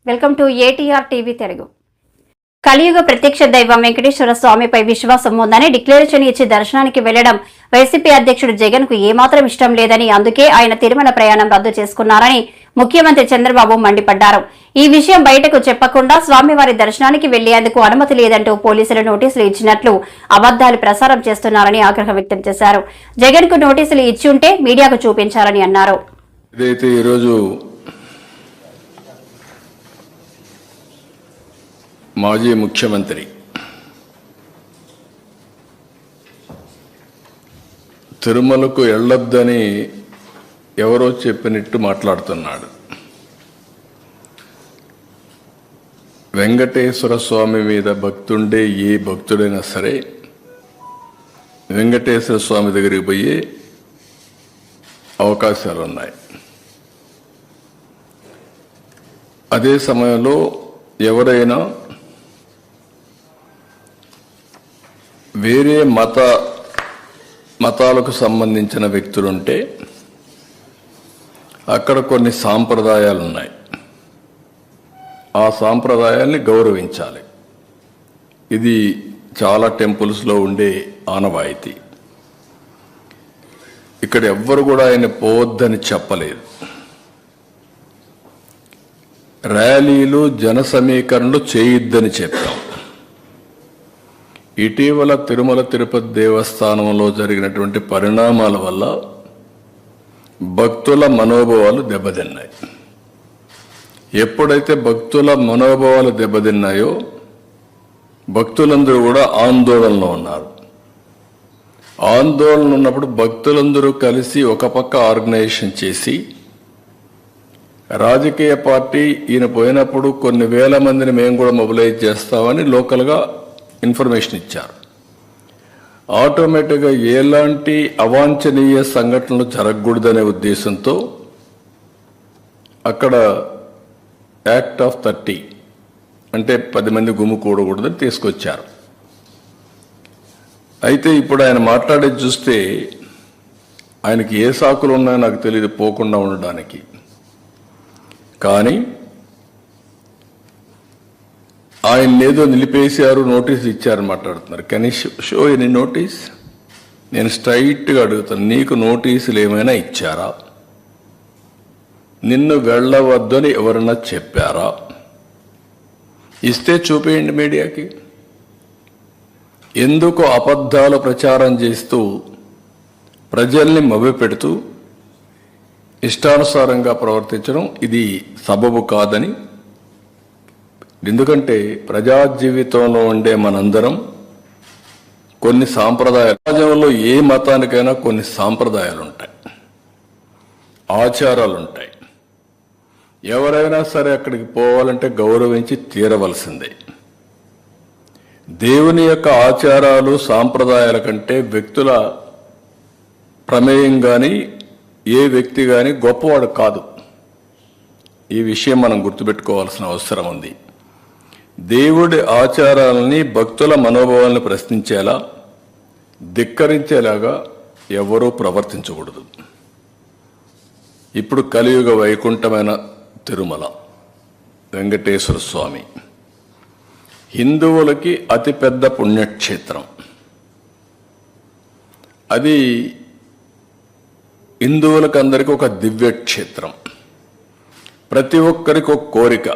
Welcome to ATR TV Telugu. కలియుగ ప్రత్యక్ష దైవం వెంకటేశ్వర స్వామిపై విశ్వాసం ఉందని డిక్లరేషన్ ఇచ్చి దర్శనానికి వెళ్లడం వైసీపీ అధ్యక్షుడు జగన్ కు ఏమాత్రం ఇష్టం లేదని, అందుకే ఆయన తిరుమల ప్రయాణం రద్దు చేసుకున్నారని ముఖ్యమంత్రి చంద్రబాబు మండిపడ్డారు. ఈ విషయం బయటకు చెప్పకుండా స్వామివారి దర్శనానికి వెళ్లేందుకు అనుమతి లేదంటూ పోలీసులు నోటీసులు ఇచ్చినట్లు అబద్దాలు ప్రసారం చేస్తున్నారని ఆగ్రహం వ్యక్తం చేశారు. జగన్ కు నోటీసులు ఇచ్చి ఉంటే మీడియాకు చూపించాలని అన్నారు. మాజీ ముఖ్యమంత్రి తిరుమలకు వెళ్ళొద్దని ఎవరో చెప్పినట్టు మాట్లాడుతున్నాడు. వెంకటేశ్వర స్వామి మీద భక్తుండే ఏ భక్తుడైనా సరే వెంకటేశ్వర స్వామి దగ్గరికి పోయే అవకాశాలు ఉన్నాయి. అదే సమయంలో ఎవరైనా వేరే మతాలకు సంబంధించిన వ్యక్తులుంటే అక్కడ కొన్ని సాంప్రదాయాలు ఉన్నాయి. ఆ సాంప్రదాయాల్ని గౌరవించాలి. ఇది చాలా టెంపుల్స్లో ఉండే ఆనవాయితీ. ఇక్కడ ఎవ్వరు కూడా ఆయన పోవద్దని చెప్పలేదు. ర్యాలీలు జన సమీకరణలు చేయొద్దని చెప్పాం. ఇటీవల తిరుమల తిరుపతి దేవస్థానంలో జరిగినటువంటి పరిణామాల వల్ల భక్తుల మనోభావాలు దెబ్బతిన్నాయి. ఎప్పుడైతే భక్తుల మనోభావాలు దెబ్బతిన్నాయో భక్తులందరూ కూడా ఆందోళనలో ఉన్నారు. ఆందోళన ఉన్నప్పుడు భక్తులందరూ కలిసి ఒక పక్క ఆర్గనైజేషన్ చేసి రాజకీయ పార్టీ ఈయన పోయినప్పుడు కొన్ని వేల మందిని మేము కూడా మొబిలైజ్ చేస్తామని లోకల్గా ఇన్ఫర్మేషన్ ఇచ్చారు. ఆటోమేటిక్గా ఎలాంటి అవాంఛనీయ సంఘటనలు జరగకూడదనే ఉద్దేశంతో అక్కడ యాక్ట్ ఆఫ్ 30 అంటే 10 మంది గుమ్ముకూడకూడదని తీసుకొచ్చారు. అయితే ఇప్పుడు ఆయన మాట్లాడేది చూస్తే ఆయనకి ఏ సాకులు ఉన్నాయో నాకు తెలియదు పోకుండా ఉండడానికి. కానీ ఆయన ఏదో నిలిపేశారు, నోటీస్ ఇచ్చారని మాట్లాడుతున్నారు. కానీ షో ఎనీ నోటీస్? నేను స్ట్రైట్గా అడుగుతాను, నీకు నోటీసులు ఏమైనా ఇచ్చారా? నిన్ను వెళ్ళవద్దని ఎవరన్నా చెప్పారా? ఇస్తే చూపేయండి మీడియాకి. ఎందుకు అబద్ధాలు ప్రచారం చేస్తూ ప్రజల్ని మభ్యపెడుతూ ఇష్టానుసారంగా ప్రవర్తించడం ఇది సబబు కాదని. ఎందుకంటే ప్రజా జీవితంలో ఉండే మనందరం కొన్ని సాంప్రదాయాలు, సమాజంలో ఏ మతానికైనా కొన్ని సాంప్రదాయాలు ఉంటాయి, ఆచారాలు ఉంటాయి. ఎవరైనా సరే అక్కడికి పోవాలంటే గౌరవించి తీరవలసిందే. దేవుని యొక్క ఆచారాలు సాంప్రదాయాల కంటే వ్యక్తుల ప్రమేయం కానీ ఏ వ్యక్తి కానీ గొప్పవాడు కాదు. ఈ విషయం మనం గుర్తుపెట్టుకోవాల్సిన అవసరం ఉంది. దేవుడి ఆచారాలని భక్తుల మనోభావాలను ప్రశ్నించేలా ధిక్కరించేలాగా ఎవరూ ప్రవర్తించకూడదు. ఇప్పుడు కలియుగ వైకుంఠమైన తిరుమల వెంకటేశ్వర స్వామి హిందువులకి అతిపెద్ద పుణ్యక్షేత్రం. అది హిందువులకు అందరికీ ఒక దివ్యక్షేత్రం. ప్రతి ఒక్కరికి ఒక కోరిక,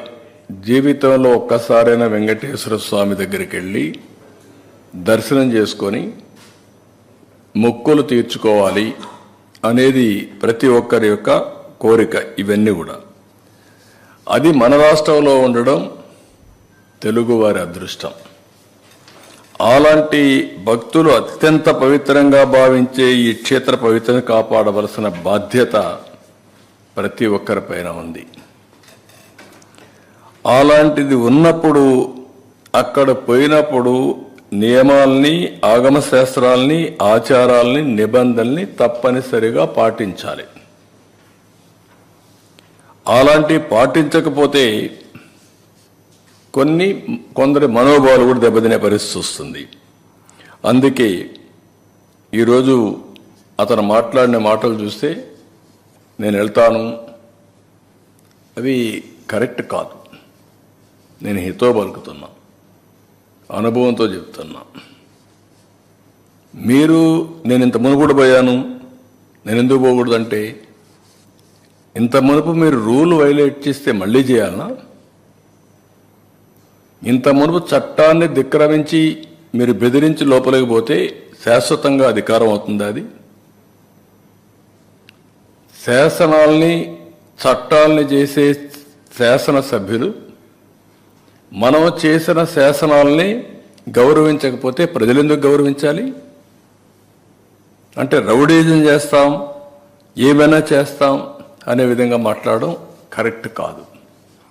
జీవితంలో ఒక్కసారైనా వెంకటేశ్వర స్వామి దగ్గరికి వెళ్ళి దర్శనం చేసుకొని మొక్కులు తీర్చుకోవాలి అనేది ప్రతి ఒక్కరి యొక్క కోరిక. ఇవన్నీ కూడా అది మన రాష్ట్రంలో ఉండడం తెలుగువారి అదృష్టం. అలాంటి భక్తులు అత్యంత పవిత్రంగా భావించే ఈ క్షేత్ర పవిత్రను కాపాడవలసిన బాధ్యత ప్రతి ఒక్కరిపైన ఉంది. అలాంటిది ఉన్నప్పుడు అక్కడ పోయినప్పుడు నియమాల్ని, ఆగమ శాస్త్రాల్ని, ఆచారాల్ని, నిబంధనల్ని తప్పనిసరిగా పాటించాలి. అలాంటి పాటించకపోతే కొందరి మనోభావాలు కూడా దెబ్బతినే పరిస్థితి వస్తుంది. అందుకే ఈరోజు అతను మాట్లాడిన మాటలు చూస్తే నేను వెళ్తాను, అవి కరెక్ట్ కాదు. నేను హితో పలుకుతున్నా, అనుభవంతో చెప్తున్నా. మీరు నేను ఇంత మునుపుడు పోయాను, నేను ఎందుకు పోకూడదంటే, ఇంత మునుపు మీరు రూల్ వైలేట్ చేస్తే మళ్ళీ చేయాలనా? ఇంత మునుపు చట్టాన్ని ధిక్కరించి మీరు బెదిరించి లోపలికి పోతే శాశ్వతంగా అధికారం అవుతుంది. అది శాసనాల్ని చట్టాలని చేసే శాసనసభ్యులు మనం చేసిన శాసనాల్ని గౌరవించకపోతే ప్రజలు ఎందుకు గౌరవించాలి? అంటే రౌడీజం చేస్తాం, ఏమైనా చేస్తాం అనే విధంగా మాట్లాడడం కరెక్ట్ కాదు.